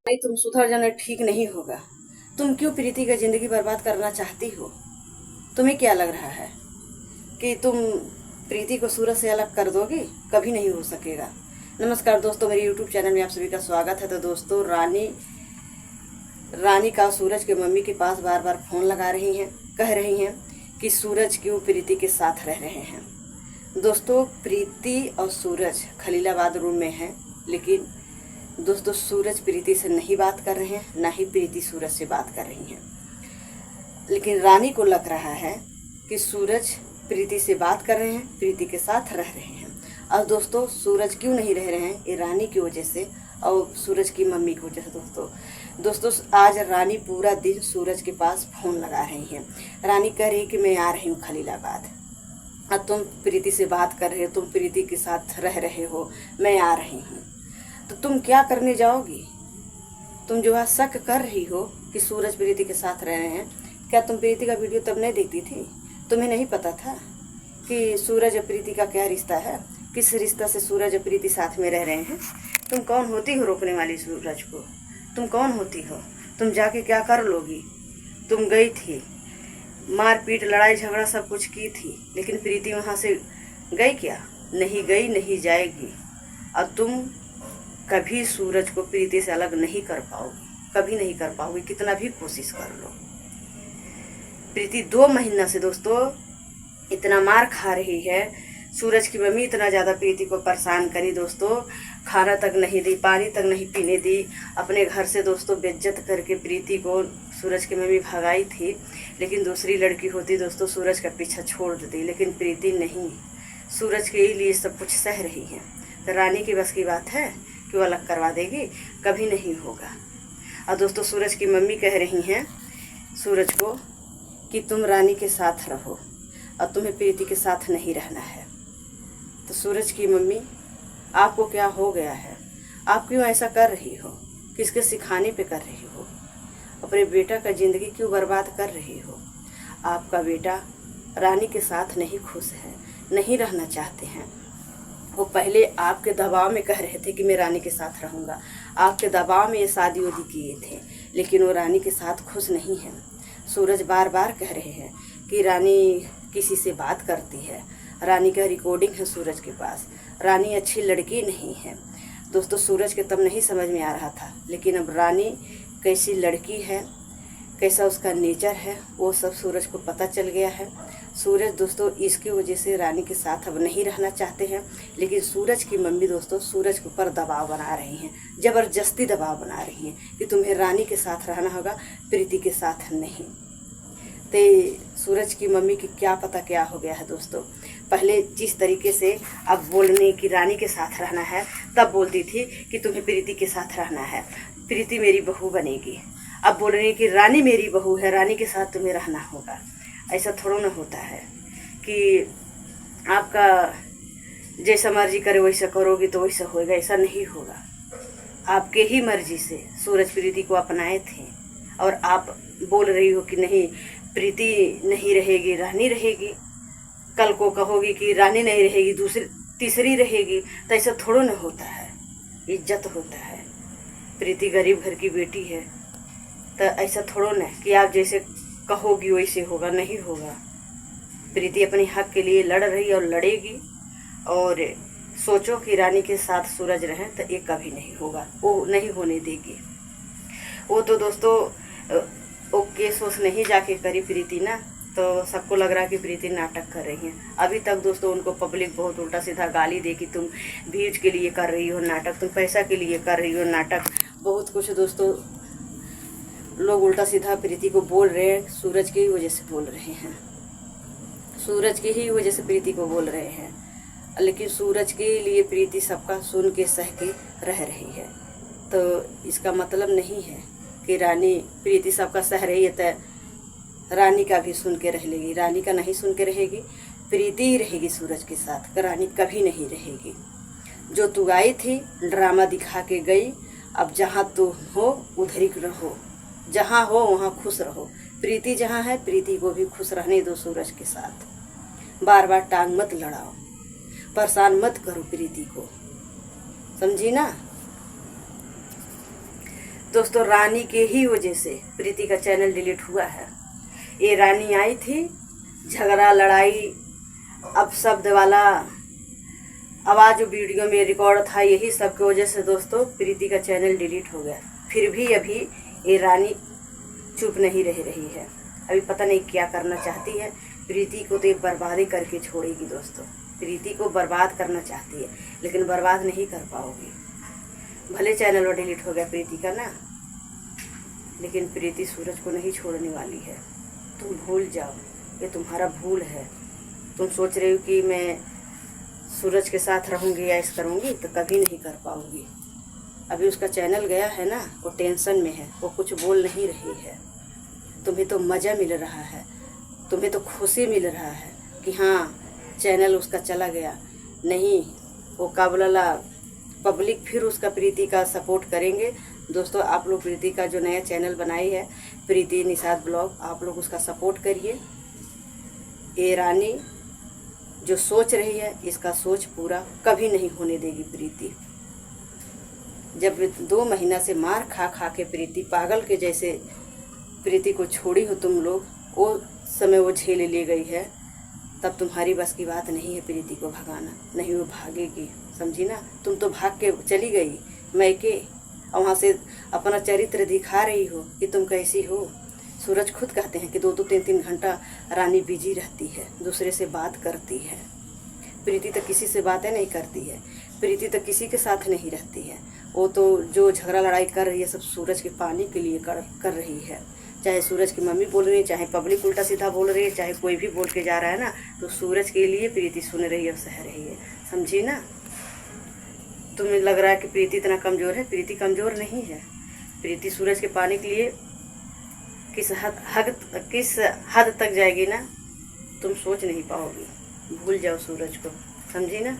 नहीं, तुम सुधर जाना ठीक नहीं होगा। तुम क्यों प्रीति का जिंदगी बर्बाद करना चाहती हो? तुम्हें क्या लग रहा है कि तुम प्रीति को सूरज से अलग कर दोगी? कभी नहीं हो सकेगा। नमस्कार दोस्तों, मेरे यूट्यूब चैनल में आप सभी का स्वागत है। तो दोस्तों, रानी रानी का सूरज के मम्मी के पास बार बार फोन लगा रही हैं, कह रही हैं कि सूरज क्यों प्रीति के साथ रह रहे हैं। दोस्तों, प्रीति और सूरज खलीलाबाद रूम में हैं, लेकिन दोस्तों सूरज प्रीति से नहीं बात कर रहे हैं, ना ही प्रीति सूरज से बात कर रही हैं। लेकिन रानी को लग रहा है कि सूरज प्रीति से बात कर रहे हैं, प्रीति के साथ रह रहे हैं। और दोस्तों, सूरज क्यों नहीं रह रहे हैं? ये रानी की वजह से और सूरज की मम्मी की वजह से। दोस्तों आज रानी पूरा दिन सूरज के पास फोन लगा रही हैं। रानी कह रही कि मैं आ रही हूँ खलीलाबाद, और तुम प्रीति से बात कर रहे हो, तुम प्रीति के साथ रह रहे हो, मैं आ रही हूँ। तो तुम क्या करने जाओगी? तुम जो है शक कर रही हो कि सूरज प्रीति के साथ रह रहे हैं, क्या तुम प्रीति का वीडियो तब नहीं देखती थी? तुम्हें नहीं पता था कि सूरज और प्रीति का क्या रिश्ता है? किस रिश्ता से सूरज और प्रीति साथ में रह रहे हैं? तुम कौन होती हो रोकने वाली सूरज को? तुम कौन होती हो? तुम जाके क्या कर लोगी? तुम गई थी, मारपीट लड़ाई झगड़ा सब कुछ की थी, लेकिन प्रीति वहाँ से गई क्या? नहीं गई, नहीं जाएगी। और तुम कभी सूरज को प्रीति से अलग नहीं कर पाओगी, कभी नहीं कर पाओगी, कितना भी कोशिश कर लो। प्रीति 2 महीना से दोस्तों इतना मार खा रही है। सूरज की मम्मी इतना ज़्यादा प्रीति को परेशान करी दोस्तों, खाना तक नहीं दी, पानी तक नहीं पीने दी। अपने घर से दोस्तों बेइज्जत करके प्रीति को सूरज की मम्मी भगाई थी। लेकिन दूसरी लड़की होती दोस्तों सूरज का पीछा छोड़ देती, लेकिन प्रीति नहीं, सूरज के लिए सब कुछ सह रही है। तो रानी की बस की बात है कि वो अलग करवा देगी? कभी नहीं होगा। और दोस्तों, सूरज की मम्मी कह रही हैं सूरज को कि तुम रानी के साथ रहो और तुम्हें प्रीति के साथ नहीं रहना है। तो सूरज की मम्मी, आपको क्या हो गया है? आप क्यों ऐसा कर रही हो? किसके सिखाने पे कर रही हो? अपने बेटा का ज़िंदगी क्यों बर्बाद कर रही हो? आपका बेटा रानी के साथ नहीं खुश है, नहीं रहना चाहते हैं। वो पहले आपके दबाव में कह रहे थे कि मैं रानी के साथ रहूँगा, आपके दबाव में ये शादी वादी किए थे, लेकिन वो रानी के साथ खुश नहीं है। सूरज बार बार कह रहे हैं कि रानी किसी से बात करती है, रानी का रिकॉर्डिंग है सूरज के पास, रानी अच्छी लड़की नहीं है। दोस्तों, सूरज के तब नहीं समझ में आ रहा था, लेकिन अब रानी कैसी लड़की है, कैसा उसका नेचर है, वो सब सूरज को पता चल गया है। सूरज दोस्तों इसकी वजह से रानी के साथ अब नहीं रहना चाहते हैं, लेकिन सूरज की मम्मी दोस्तों सूरज के ऊपर दबाव बना रही हैं, ज़बरदस्ती दबाव बना रही हैं कि तुम्हें रानी के साथ रहना होगा, प्रीति के साथ नहीं। तो सूरज की मम्मी की क्या पता क्या हो गया है दोस्तों। पहले जिस तरीके से अब बोलने की रानी के साथ रहना है, तब बोलती थी कि तुम्हें प्रीति के साथ रहना है, प्रीति मेरी बहू बनेगी। अब बोल रही है कि रानी मेरी बहू है, रानी के साथ तुम्हें रहना होगा। ऐसा थोड़ा ना होता है कि आपका जैसा मर्जी करे वैसा करोगी तो वैसा होएगा, ऐसा नहीं होगा। आपके ही मर्जी से सूरज प्रीति को अपनाए थे, और आप बोल रही हो कि नहीं प्रीति नहीं रहेगी, रानी रहेगी। कल को कहोगी कि रानी नहीं रहेगी, दूसरी तीसरी रहेगी, तो ऐसा थोड़ा ना होता है। इज्जत होता है। प्रीति गरीब घर की बेटी है, तो ऐसा थोड़ा ना कि आप जैसे कहोगी वैसे होगा, नहीं होगा। प्रीति अपने हक के लिए लड़ रही और लड़ेगी। और सोचो कि रानी के साथ सूरज रहें, तो ये कभी नहीं होगा, वो नहीं होने देगी। वो तो दोस्तों वो केस वोस नहीं जाके करी प्रीति ना, तो सबको लग रहा कि प्रीति नाटक कर रही हैं। अभी तक दोस्तों उनको पब्लिक बहुत उल्टा सीधा गाली दे कि तुम व्यूज के लिए कर रही हो नाटक, तुम पैसा के लिए कर रही हो नाटक। बहुत कुछ दोस्तों लोग उल्टा सीधा प्रीति को बोल रहे हैं, सूरज की ही वजह से बोल रहे हैं, सूरज की ही वजह से प्रीति को बोल रहे हैं। लेकिन सूरज के लिए प्रीति सबका सुन के सह के रह रही है। तो इसका मतलब नहीं है कि रानी प्रीति सबका सह रही है तो रानी का भी सुन के रह लेगी। रानी का नहीं सुन के रहेगी, प्रीति ही रहेगी सूरज के साथ, रानी कभी नहीं रहेगी। जो तू आई थी ड्रामा दिखा के गई, अब जहाँ तू हो उधर ही रहो, जहाँ हो वहाँ खुश रहो। प्रीति जहाँ है प्रीति को भी खुश रहने दो सूरज के साथ। बार बार टांग मत लड़ाओ, परेशान मत करो प्रीति को, समझी ना। दोस्तों रानी के ही वजह से प्रीति का चैनल डिलीट हुआ है। ये रानी आई थी, झगड़ा लड़ाई अपशब्द वाला आवाज़ जो वीडियो में रिकॉर्ड था, यही सब की वजह से दोस्तों प्रीति का चैनल डिलीट हो गया। फिर भी अभी ये रानी चुप नहीं रह रही है। अभी पता नहीं क्या करना चाहती है। प्रीति को तो ये बर्बादी करके छोड़ेगी दोस्तों। प्रीति को बर्बाद करना चाहती है, लेकिन बर्बाद नहीं कर पाओगी। भले चैनल वो डिलीट हो गया प्रीति का ना, लेकिन प्रीति सूरज को नहीं छोड़ने वाली है। तुम भूल जाओ, ये तुम्हारा भूल है। तुम सोच रहे हो कि मैं सूरज के साथ रहूँगी या ऐसा करूँगी, तो कभी नहीं कर पाऊँगी। अभी उसका चैनल गया है ना, वो टेंशन में है, वो कुछ बोल नहीं रही है। तुम्हें तो मज़ा मिल रहा है, तुम्हें तो खुशी मिल रहा है कि हाँ चैनल उसका चला गया। नहीं, वो काबुला पब्लिक फिर उसका प्रीति का सपोर्ट करेंगे। दोस्तों आप लोग प्रीति का जो नया चैनल बनाई है प्रीति निषाद ब्लॉग, आप लोग उसका सपोर्ट करिए। ये रानी जो सोच रही है, इसका सोच पूरा कभी नहीं होने देगी प्रीति। जब 2 महीना से मार खा खा के प्रीति पागल के जैसे प्रीति को छोड़ी हो तुम लोग, वो समय वो झेल ले गई है, तब तुम्हारी बस की बात नहीं है प्रीति को भगाना। नहीं, वो भागेगी, समझी ना। तुम तो भाग के चली गई मैके, और वहाँ से अपना चरित्र दिखा रही हो कि तुम कैसी हो। सूरज खुद कहते हैं कि 2-2 3-3 घंटा रानी बिजी रहती है, दूसरे से बात करती है। प्रीति तो किसी से बातें नहीं करती है, प्रीति तो किसी के साथ नहीं रहती है। वो तो जो झगड़ा लड़ाई कर रही है सब सूरज के पानी के लिए कर रही है। चाहे सूरज की मम्मी बोल रही है, चाहे पब्लिक उल्टा सीधा बोल रही है, चाहे कोई भी बोल के जा रहा है ना, तो सूरज के लिए प्रीति सुन रही है और सह रही है, समझी ना। तुम्हें लग रहा है कि प्रीति इतना कमज़ोर है, प्रीति कमज़ोर नहीं है। प्रीति सूरज के पानी के लिए किस हद तक जाएगी ना, तुम सोच नहीं पाओगी। भूल जाओ सूरज को, समझी ना।